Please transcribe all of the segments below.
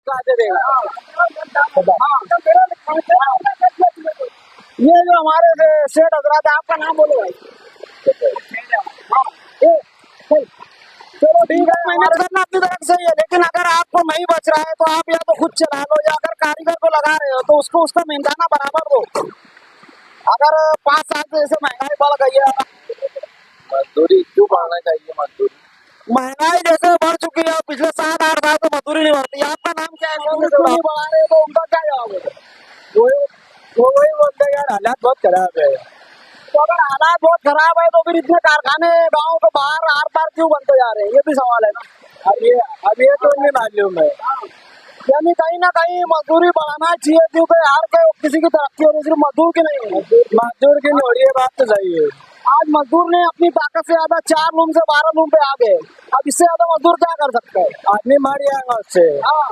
काटे देगा। ये जो हमारे सेठ हजरात, आपका नाम बोलो भाई। चलो ठीक है, मेहनत करना अपनी तरफ से ही है, लेकिन अगर आपको नहीं बच रहा है तो आप या तो खुद चला लो, या अगर कारीगर को लगा रहे हो तो उसको उसका मेहनताना बराबर दो। अगर 5 साल से जैसे महंगाई बढ़ गई है, मजदूरी क्यों बढ़ना चाहिए? महंगाई जैसे बढ़ चुकी है, पिछले 7-8 साल तो मजदूरी नहीं बढ़ती। आपका नाम क्या है? क्यों नहीं बढ़ा रहे तो उनका क्या जवाब है? वही बोलते हैं यार, हालात बहुत खराब है। तो अगर हालात बहुत खराब है तो फिर इतने कारखाने गाँव के बाहर आर पार क्यों बनते जा रहे हैं, ये भी सवाल है ना। अब ये तो नहीं मालूम है। यानी कहीं ना कहीं मजदूरी बढ़ाना चाहिए, क्योंकि हर किसी की तरक्की हो रही, सिर्फ मजदूर की नहीं है। मजदूर की नहीं हो रही है, बात तो सही है। आज मजदूर ने अपनी ताकत से ज्यादा 4 लूम से 12 लूम पे आ गए। अब इससे ज्यादा मजदूर क्या कर सकता है? आदमी मार जाएगा उससे। हाँ,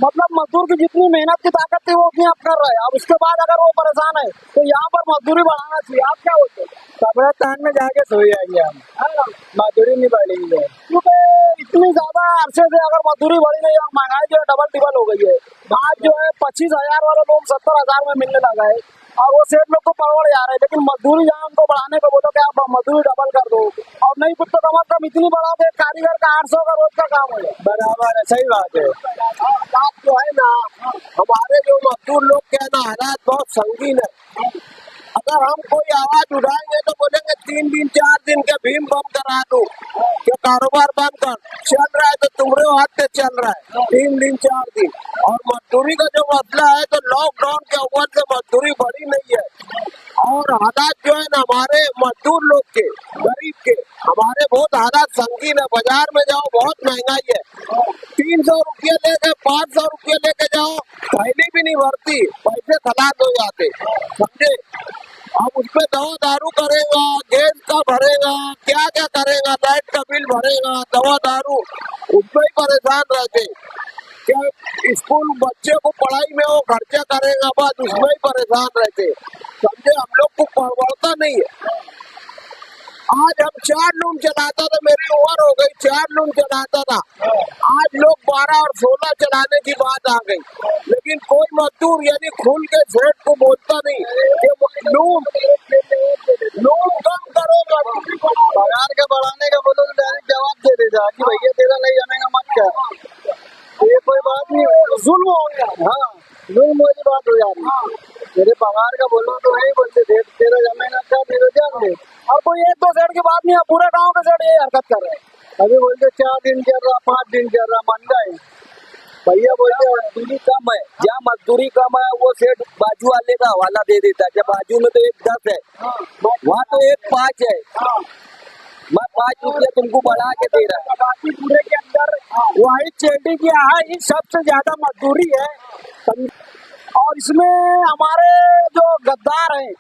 मतलब मजदूर की जितनी मेहनत की ताकत थी वो उतनी अब कर रहे हैं। अब उसके बाद अगर वो परेशान है तो यहाँ पर मजदूरी बढ़ाना चाहिए। आप क्या बोलते हैं? कब्रिस्तान में जाके सो जाएंगे हम, मजदूरी नहीं बढ़ेंगे। क्योंकि इतनी ज्यादा अरसे से अगर मजदूरी बढ़ी नहीं है, महंगाई जो है डबल टिबल हो गई है। आज जो है 25,000 वाले लोग 70,000 में मिलने लगा है, और वो सेठ लोग को परवड़ जा रहे हैं। लेकिन मजदूरी जहाँ उनको बढ़ाने को बोलो कि आप मजदूरी डबल कर दो, और नहीं कुछ तो कम से कम इतनी बढ़ाओ कि कारीगर का 800 का रोज का काम हो जाए। बराबर है, सही बात है। बात जो है ना, हमारे जो मजदूर लोग के ना हालात बहुत संगीन है। अगर हम कोई आवाज उठाएंगे तो बोलेंगे 3 दिन 4 दिन के भीम बम करा दो, क्या कारोबार बंद कर। चल रहा है तो तुम्हारे हाथ से चल रहा है 3 दिन 4 दिन। और मजदूरी का जो मसला है, तो लॉकडाउन के ऊपर से मजदूरी बढ़ी नहीं है। और हालात जो है ना हमारे मजदूर लोग के, गरीब के, हमारे बहुत हालात संगीन है। बाजार में जाओ बहुत महंगाई है। 300 रुपये लेके 500 रुपये लेके जाओ, थैली भी नहीं भरती, पैसे खलास हो जाते, समझे। अब उसमें दवा दारू करेगा, गैस का भरेगा, क्या क्या करेगा, लाइट का बिल भरेगा, दवा दारू, उसमें ही परेशान रहते। क्या स्कूल बच्चे को पढ़ाई में वो खर्चा करेगा, बस उसमें ही परेशान रहते, समझे। हम लोग को परवड़ता नहीं है। आज हम 4 लूम चलाता था, मेरी उम्र हो गई, 4 लूम चलाता था। आज लोग 12 और 16 चलाने की बात आ गई। लेकिन कोई मजदूर यानी खुल के सेठ को बोलता नहीं कि लूम कम करो। पगार के बढ़ाने का बोलो तो डायरेक्ट जवाब दे देगा कि भैया तेरा नहीं जमेगा, मत कर। ये कोई बात नहीं है, जुल्म हो गया। हाँ, जुल्म वाली बात हो जा रही है। तेरे पगार का बोलो तो नहीं बोलते, तेरा जमेगा कर, नहीं तो जान दे। और कोई 1-2 सेठ की बात नहीं है, पूरे गांव के सेठ ये हरकत कर रहे हैं। अभी बोलते 4 दिन चल रहा, 5 दिन चल रहा, महंगाई। भैया बोलते मजदूरी कम है, जहाँ मजदूरी कम है वो सेठ बाजू वाले का हवाला दे देता है। जब बाजू में तो 1 10 है, वहाँ तो 1 5 है, मैं 5 रुपया तुमको बढ़ा के दे रहा है। बाकी पूरे के अंदर वही चेटी की ही सबसे ज्यादा मजदूरी है। और इसमें हमारे जो गद्दार हैं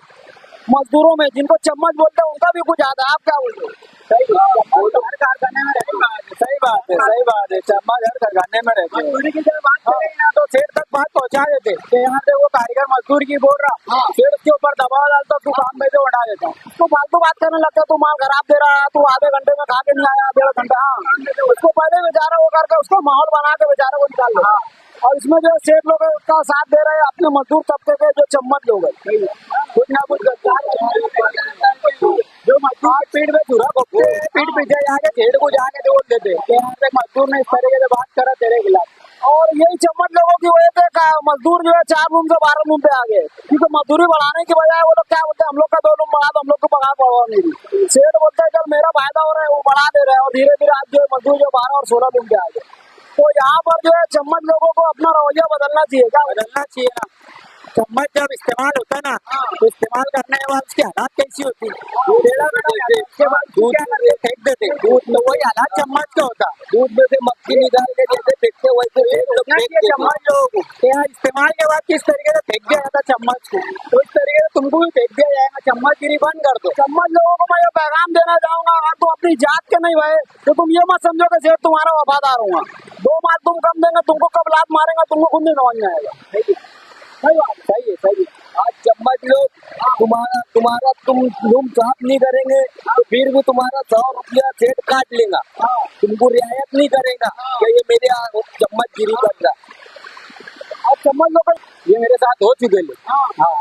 मजदूरों में, जिनको चम्मच बोलते हैं, उनका भी कुछ ज्यादा। आप क्या बोलते हैं? सही कारखाने में सही बात है, चम्मच हर कारखाने में रहते हैं। मजदूरी की जब बात करें ना तो सेठ तक बात पहुँचा देते कि यहाँ से वो कारीगर मजदूर की बोल रहा, सेठ के ऊपर दबाव डालता, तू काम में से उठा देता। तो फालतू बात करने लगता, तू माल खराब दे रहा, तू आधे घंटे में खा के नहीं आया, 1.5 घंटा। हाँ, उसको पहले बेचारा वो करके उसको माहौल बना के बेचारे को निकाल दो। और इसमें जो सेठ लोग का साथ दे रहे हैं अपने मजदूर तबके के जो चम्मच लोग हैं, कुछ ना कुछ जो मजदूर पीठ में चूरा भोगते, पीठ पीछे जाके सेठ को जाके बोल देते कि यहाँ से मजदूर ने इस तरीके से बात करा तेरे खिलाफ। और यही चम्मच लोगों की वजह से मजदूर जो है 4 लूम से 12 लूम पे आ गए, क्योंकि मजदूरी बढ़ाने की बजाय वो लोग क्या बोलते हैं, हम लोग का 2 लूम बढ़ा दो, हम लोग को पगार बढ़ाओ नहीं। सेठ बोलते हैं चल मेरा फायदा हो रहा है, वो बढ़ा दे रहे हैं, और धीरे धीरे आज जो है मजदूर जो 12 और 16 लूम पे आ गए। तो यहाँ पर जो है चम्मच लोगों को अपना रवैया बदलना चाहिए। क्या बदलना चाहिए ना। चम्मच जब इस्तेमाल होता है ना, तो इस्तेमाल करने के बाद उसकी हालात कैसी होती है, उसके बाद दूध फेंक देते, दूध में वही हालात चम्मच का होता। दूध में से मक्खी निकाल के जैसे फेंकते वैसे चम्मच लोगों को यहाँ इस्तेमाल के बाद किस तरीके से फेंक दिया जाता चम्मच को, तो इस तरीके से तुमको भी फेंक दिया जाएगा। चम्मच गिरी बंद कर दो। चम्मच लोगों को मैं ये पैगाम देना चाहूंगा, अगर तुम अपनी जात के नहीं भाई तो तुम ये मत समझो कि सेठ तुम्हारा वफादार होगा। 2 माल तुम कम देंगे, तुमको कब लात मारेंगे तुमको खुद नहीं समझ में आएगा। सही बात, सही है। आज चम्मच लोग तुम्हारा तुम लूम साफ नहीं करेंगे तो फिर भी तुम्हारा 100 रुपया सेठ काट लेगा, तुमको रियायत नहीं करेगा कि ये मेरे चम्मच गिरी कर रहा। समझ लो कि ये मेरे साथ हो चुके थे। हाँ,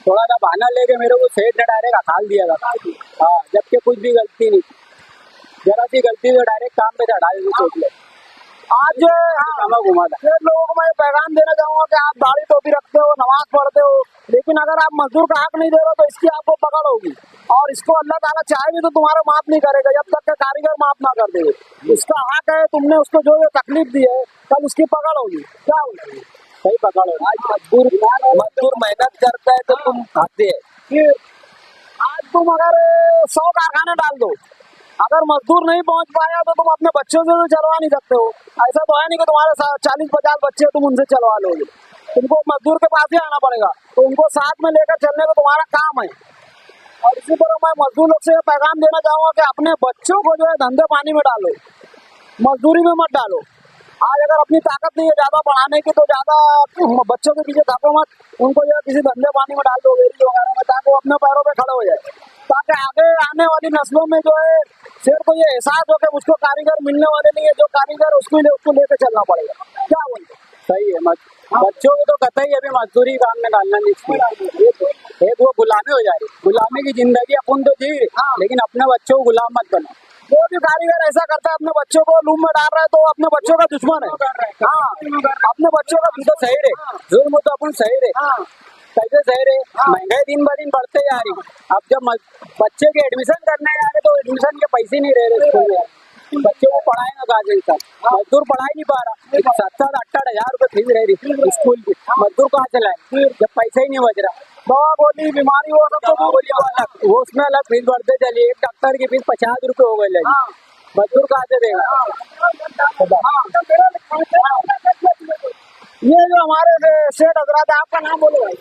थोड़ा सा बहाना लेके मेरे को सेठ ने डायरेक्ट हकाल दिया था। हाँ, जबकि कुछ भी गलती नहीं, जरा सी गलती तो डायरेक्ट काम पे चढ़ा देते सेठ लोग। आज जो है घुमा था। ये लोगों को मैं ये पैगाम देना चाहूंगा कि आप दाढ़ी टोपी रखते हो, नमाज पढ़ते हो, लेकिन अगर आप मजदूर का हक नहीं दे रहे हो तो इसकी आपको पकड़ होगी। और इसको अल्लाह ताला चाहे भी तो तुम्हारा माफ नहीं करेगा जब तक के कारीगर माफ ना कर दे। उसका हक है, तुमने उसको जो ये तकलीफ दी है कल उसकी पकड़ होगी। क्या होगी? सही पकड़ हो। आज मजदूर मेहनत करता है तो तुम खाते हैं। फिर आज तुम अगर 100 कारखाने डाल दो, अगर मजदूर नहीं पहुंच पाया तो तुम अपने बच्चों से तो चलवा नहीं सकते हो। ऐसा तो है नहीं कि तुम्हारे साथ 40-50 बच्चे तुम उनसे चलवा लोगे, तुमको मजदूर के पास ही आना पड़ेगा, तो उनको साथ में लेकर चलने का तुम्हारा काम है। और इसी तरह मैं मजदूर लोग से पैगाम देना चाहूंगा कि अपने बच्चों को जो है धंधे पानी में डालो, मजदूरी में मत डालो। आज अगर अपनी ताकत नहीं है ज्यादा बढ़ाने की तो ज्यादा बच्चों के पीछे भागो मत, उनको जो है किसी धंधे पानी में डाल दो, वेरी वगैरह में, ताकि वो अपने पैरों पे खड़े हो जाए, ताकि आगे आने वाली नस्लों में जो है शेर को ये एहसास हो कि मुझको कारीगर मिलने वाले नहीं है, जो कारीगर उसको लेकर चलना पड़ेगा। क्या बोलते? सही है। बच्चों को तो कतई अभी मजदूरी काम में डालना नहीं चाहिए। एक वो गुलामी हो जा रही, गुलामी की जिंदगी अपन तो जी, लेकिन अपने बच्चों को गुलाम मत बनो। जो भी कारीगर ऐसा करता है अपने बच्चों को लूम में डाल रहा है तो वो अपने बच्चों का दुश्मन है। हाँ, अपने बच्चों का तो सही रहे, जुल्म तो अपन सही रहे, कैसे सही रहे। महंगाई दिन ब दिन बढ़ते जा रही। अब जब बच्चे के एडमिशन करने जा रहे तो एडमिशन के पैसे नहीं रह रहे स्कूल में, बच्चों को पढ़ाएगा कहाँ से इंसान? मजदूर पढ़ा ही नहीं पा रहा। 7-8 हज़ार फीस रह रही स्कूल की, मजदूर कहाँ से लाए जब पैसा ही नहीं बच रहा? दवा गोली बीमारी वो सब तो बोलिए अलग, वो उसमें अलग फीस बढ़ते चलिए। एक डॉक्टर की फीस 50 रुपए हो गई, मजदूर कहाँ से देगा? ये जो हमारे सेठ हजरात है, आपका नाम बोलो भाई।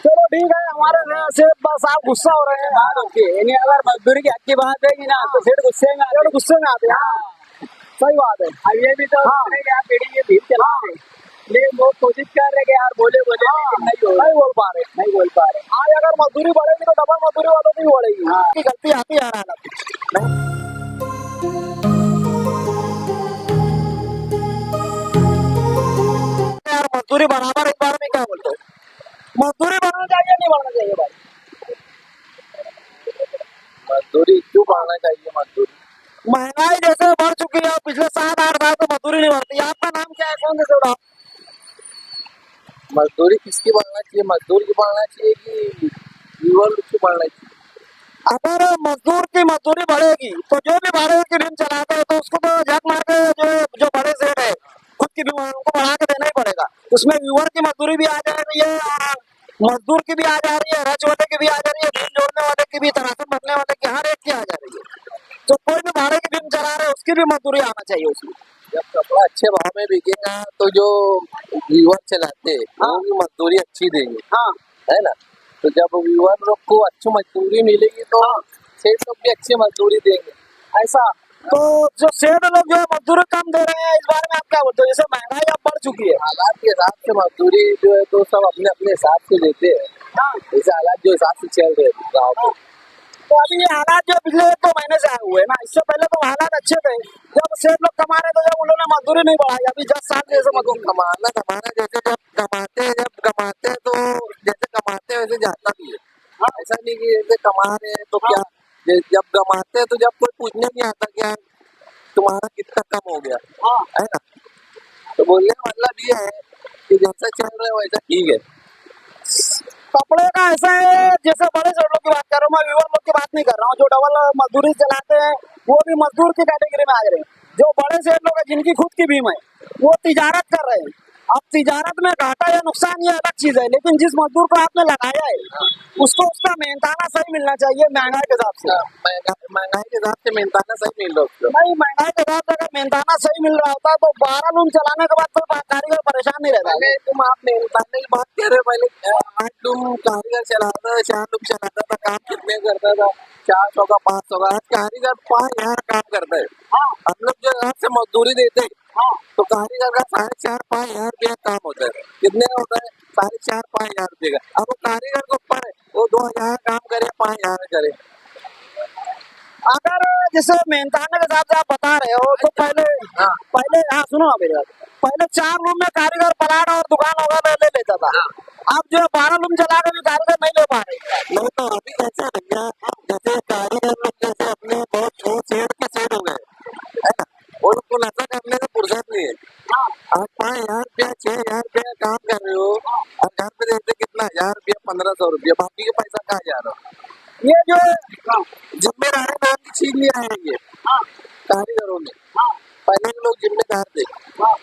चलो ठीक है, हमारे सेठ साहब गुस्सा हो रहे हैं। यानी अगर मजदूरी की हक की बात है कि ना तो सेठ गुस्से में आते, गुस्से में आते हैं। सही बात है। अब ये भी तो यार पीढ़ी ये भीड़ चला रहे, लेकिन वो कोशिश कर रहे कि यार बोले लेकिन नहीं बोल पा रहे। आज अगर मजदूरी बढ़ेगी तो डबल मजदूरी वालों की बढ़ेगी। गलती आती आ रहा है। यार मजदूरी बराबर एक बार में क्या बोलते हो? मजदूरी बढ़ना चाहिए नहीं बढ़ना चाहिए भाई? मजदूरी क्यों बढ़ना चाहिए? मजदूरी महंगाई जैसे बढ़ चुकी है, पिछले 7-8 साल तो मजदूरी नहीं बढ़ती। आपका नाम क्या है? कौन से जोड़ा? मजदूरी किसकी बढ़ना चाहिए? मजदूर की बढ़ना चाहिए कि युवा की बढ़ना चाहिए? अगर मजदूर की मजदूरी बढ़ेगी तो जो भी भाड़े की रिम चलाते हैं तो उसको तो झक मार के जो बड़े सेठ है खुद की भी उनको बढ़ा के देना ही पड़ेगा। उसमें व्यूअर की मजदूरी भी आ जा रही है और मजदूर की भी आ जा रही है, रच वाले की भी आ जा रही है, बीम जोड़ने वाले की भी, तरासन भरने वाले की, हर एक की आ जा रही है। तो कोई भी भाड़े की रिम चला रहे उसकी भी मजदूरी आना चाहिए उसमें। जब कपड़ा अच्छे भाव में बिकेगा तो जो व्यूअर चलाते हैं वो भी मजदूरी अच्छी देंगे, हाँ है ना? तो जब व्यूअर लोग को अच्छी मजदूरी मिलेगी तो सेठ लोग भी अच्छी मजदूरी देंगे। ऐसा तो जो सेठ लोग जो है मजदूरी कम दे रहे हैं, इस बारे में आप क्या बोलते हो? जैसे महंगाई अब बढ़ चुकी है, हालात के हिसाब से मजदूरी जो है तो सब अपने अपने हिसाब से देते हैं। जैसे हालात जो हिसाब से चल रहे हैं गाँव में, तो अभी ये हालात जो पिछले 1-2 महीने से आए हुए हैं ना, इससे पहले तो हालात अच्छे थे जब सेठ लोग कमा रहे थे, जब उन्होंने मजदूरी नहीं बढ़ाई। अभी 10 साल जैसे मजदूर कमाना जैसे जब कमाते हैं तो जैसे कमाते हैं वैसे जाता भी है। ऐसा नहीं कि जैसे कमा रहे हैं तो क्या, जब कमाते हैं तो जब कोई पूछने नहीं आता क्या तुम्हारा कितना कम हो गया, है ना? तो बोलने का मतलब ये है कि जैसा चल रहा है वैसा ठीक है। कपड़े का ऐसा है, जैसे बड़े सेठ लोग की बात कर रहा हूँ मैं, व्यूअर लोग की बात नहीं कर रहा हूँ। जो डबल मजदूरी चलाते हैं वो भी मजदूर की कैटेगरी में आ रहे हैं। जो बड़े सेठ लोग हैं जिनकी खुद की भीम है वो तिजारत कर रहे हैं। अब तिजारत में घाटा या नुकसान ये अलग चीज है, लेकिन जिस मजदूर को आपने लगाया है उसको उसका मेहनताना सही मिलना चाहिए महंगाई के हिसाब से। महंगाई के हिसाब से मेहनताना सही मिल रहा है। नहीं, महंगाई के हिसाब से अगर मेहनताना सही मिल रहा होता तो 12 लूम चलाने के बाद कोई कारीगर परेशान नहीं रहता। पहले तुम आप मेहनताने की बात कर रहे हो, पहले 8 लूम कारीगर चलाता था, 4 लूम चलाता था, काम कितने करता था? 400 का 500 का। आज कारीगर 5,000 काम करता है। हम लोग जो यहाँ से मजदूरी देते हैं तो कारीगर का 4,500-5,000 रुपया काम होता है। कितने होता है? 4,500-5,000 रुपये का। अब वो कारीगर को ऊपर है, वो 2,000 काम करे, 5,000 करे। अगर जैसे मेहनताने के हिसाब से आप बता रहे हो तो पहले हाँ सुनो ना मेरी बात। पहले 4 रूम में कारीगर प्लाट और दुकान होगा तो ले लेता था। अब जो है 12 रूम चला के भी कारीगर नहीं ले पा रहे। नहीं तो अभी कैसा भैया, जैसे कारीगर लोग जैसे अपने बहुत छोट शेड के शेड हो गए है ना, उनको नशा करने का फुर्सत नहीं है। आप 5,000 रुपया 6,000 रुपया काम कर रहे हो और घर पे देते कितना 1,000 रुपया 1,500 रुपया, बाकी का पैसा कहाँ जा रहा हो? ये जो जिम्मेदारी नाम की चीज नहीं आएंगे कारीगरों में। पहले के लोग जिम्मेदार थे,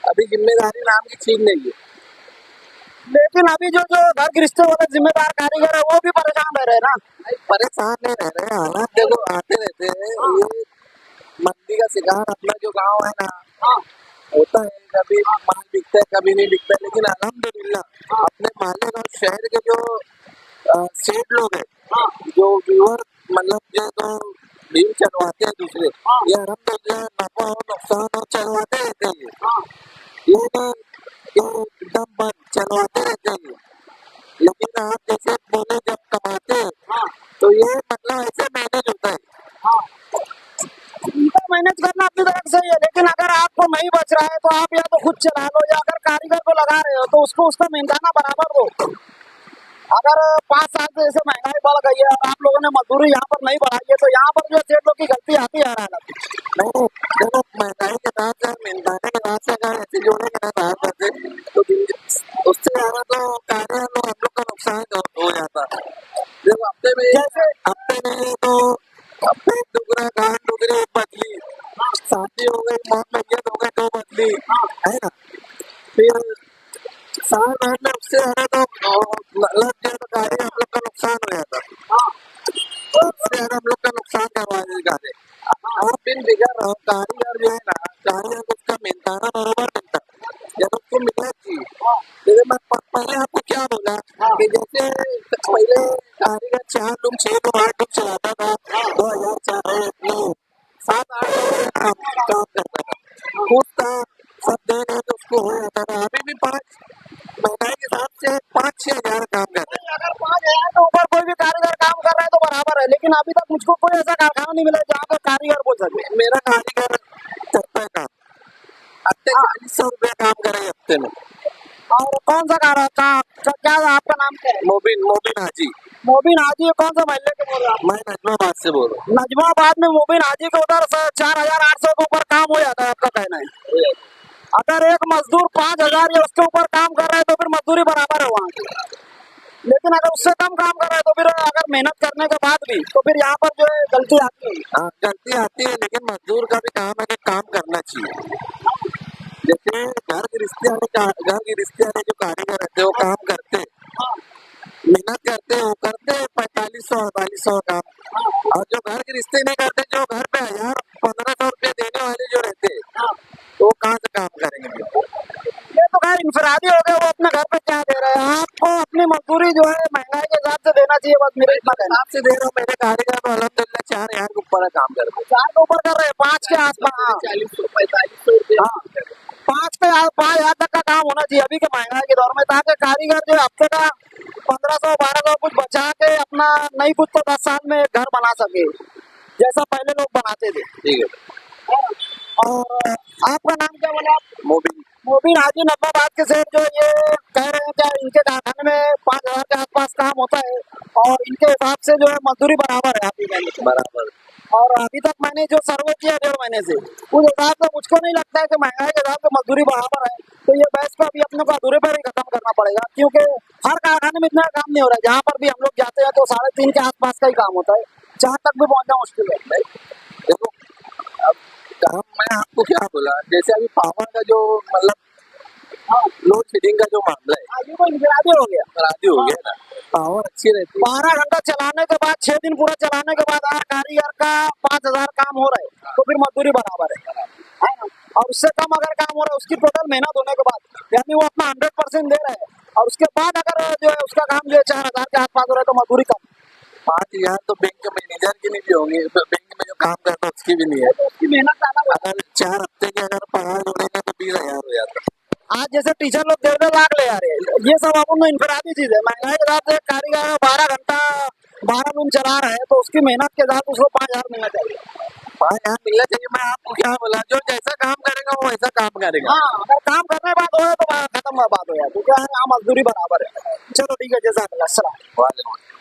अभी जिम्मेदारी नाम की चीज नहीं है। लेकिन अभी जो घर गृहस्थी वाले जिम्मेदार कारीगर है वो भी परेशान रह रहे हैं ना। परेशान नहीं रह रहे, हालात देखो आते रहते हैं। ये मंदी का शिकार अपना जो गांव है ना, होता है कभी माल बिकता है कभी नहीं बिकता है, लेकिन अल्हम्दुलिल्लाह अपने मालिक और शहर के जो सेठ लोग हैं, जो व्यूअर मतलब जो भीड़ चलवाते हैं दूसरे, ये अल्हम्दुलिल्लाह नफा हो नुकसान हो चलवाते रहते हैं। ये एकदम बंद चलवाते रहते हैं। लेकिन आप जैसे बोले जब कमाते हैं तो ये मतलब ऐसे मैनेज होता है। इनका मैनेज करना अपनी तरफ से ही है, लेकिन अगर आपको नहीं बच रहा है तो आप या तो खुद चला लो या अगर कारीगर को लगा रहे हो तो उसको उसका मेहनताना बराबर दो। अगर 5 साल से जैसे महंगाई बढ़ गई है और आप लोगों ने मजदूरी यहाँ पर नहीं बढ़ाई है तो यहाँ पर जो सेठ लोग की गलती आती है नहीं, देखो महंगाई के साथ साथ मेहनताने के साथ साथ अगर ऐसे जोड़े के साथ करते तो उससे ज्यादा तो कार्य हम लोग का नुकसान हो जाता। देखो हफ्ते में तो हफ्ते दुगना गांड डुगरी बदली, शादी हो गई मौत मैयत हो गई 2 बदली है ना, फिर साल भर में उससे ज्यादा तो लग गया तो कार्य हम लोग का नुकसान हो जाता। उससे ज्यादा हम लोग का नुकसान करवा देते। आप बिन बिगड़ रहो कारीगर जो है ना, कारीगर को उसका मेहनताना बराबर मिलता जब उसको मिलना चाहिए। जैसे मैं पहले आपको क्या बोला कि जैसे पहले कारीगर 4 रूम 6 रूम 8 रूम चलाता था, 2004 7-8 काम करता था, खुद था सब देने तो उसको हो जाता था। अभी भी 5 महंगाई के हिसाब से 5-6 हजार काम करते हैं। अगर 5,000 के ऊपर कोई भी कारीगर काम कर रहा है तो बराबर है, लेकिन अभी तक मुझको कोई ऐसा कारखाना नहीं मिला जहाँ पर कारीगर बोल सके मेरा कारीगर करता है काम, हफ्ते 4000 रुपया काम करे हफ्ते में। और कौन सा कारखाना, क्या आपका नाम क्या है? मोबिन हाजी। मोबिन हाजी कौन सा महल्ले के बोल रहे हैं? मैं नजमाबाद से बोल रहा हूँ। नजमाबाद में मोबिन हाजी के उधर 4,800 के ऊपर काम हो जाता है, आपका कहना है? अगर एक मजदूर 5,000 या उसके ऊपर काम कर रहा है तो फिर मजदूरी बराबर है वहाँ की। लेकिन अगर उससे कम काम कर रहा है तो फिर अगर मेहनत करने के बाद भी तो फिर यहाँ पर जो है गलती आती है। गलती आती है, लेकिन मजदूर का भी काम है कि काम करना चाहिए। जैसे घर गृहस्थी वाले जो कारीगर रहते हैं वो काम करते, मेहनत करते, वो करते 4500-4800 काम, और जो घर गृहस्थी नहीं करते, जो घर पे 1,000-1,500 रुपया देने वाले जो रहते तो वो कहाँ से काम करेंगे? ये तो खैर इंफरादी हो गए, वो अपने घर पे क्या दे रहे हैं। आपको अपनी मजदूरी जो है महंगाई के हिसाब से देना चाहिए, बस मेरे हिसाब से दे रहा हूँ। मेरे कारीगर तो अल्हम्दुलिल्लाह 4,000 के ऊपर काम कर रहे हैं, 4 के ऊपर कर रहे हैं, 5 के आसपास, 40-4500 रुपया 5 पे 5,000 तक का काम होना चाहिए अभी के महंगाई के दौर में, ताकि कारीगर जो हफ्ते का 1,500-1,200 कुछ बचा के अपना नहीं कुछ तो 10 साल में घर बना सके जैसा पहले लोग बनाते थे। ठीक है। और आपका नाम क्या बोला? मोबिन हाजी नजमाबाद के सेठ जो ये कह रहे हैं क्या इनके कारखाने में 5,000 के आसपास काम होता है और इनके हिसाब से जो है मजदूरी बराबर है आपकी कहने से? बराबर। और अभी तक मैंने जो सर्वे किया 1.5 महीने से, उस हिसाब से मुझको नहीं लगता है कि महंगाई के हिसाब से मजदूरी बराबर है। तो ये बहस को अभी अपने को अधूरे पर ही खत्म करना पड़ेगा, क्योंकि हर कारखाने में इतना काम नहीं हो रहा है। जहाँ पर भी हम लोग जाते हैं तो 3.5 के आसपास का ही काम होता है, जहाँ तक भी पहुँचना मुश्किल है। देखो अब काम मैं आपको क्या बोला, जैसे अभी पावर का जो मतलब लोड शेडिंग का जो मामला है, अभी कोई इंफरादी हो गया ना, पावर अच्छी रहती है, 12 घंटा चलाने के बाद 6 दिन पूरा चलाने के बाद अगर कारीगर का 5,000 काम हो रहा है तो फिर मजदूरी बराबर है ना? और उससे कम अगर काम हो रहा है उसकी टोटल मेहनत होने के बाद, यानी वो अपना 100% दे रहा है, और उसके बाद अगर जो है उसका काम जो है 4,000 के आसपास हो रहा है तो मजदूरी कम। 5,000 तो बैंक मैनेजर की नहीं भी होंगी, बैंक में जो काम करता है उसकी भी नहीं है, तो उसकी मेहनत ज्यादा। अगर 4 हफ्ते के अगर पगार जोड़ेंगे तो 20,000 हो जाता है। आज जैसे टीचर लोग 1.5 लाख ले आ रहे हैं, ये सब अपन इंफरादी चीज है। महंगाई के हिसाब से कारीगर 12 घंटा 12 रूम चला रहे हैं तो उसकी मेहनत के साथ उसको 5,000 मिलना चाहिए। हाँ यार मिलना चाहिए। मैं आपको क्या बोला, जो जैसा काम करेगा वो वैसा काम करेगा। हाँ, अगर काम करने की बात हो तो खत्म बात हो यार, क्योंकि यहाँ मजदूरी बराबर है। चलो ठीक है, जैसा अल्लाह। वालेकुम।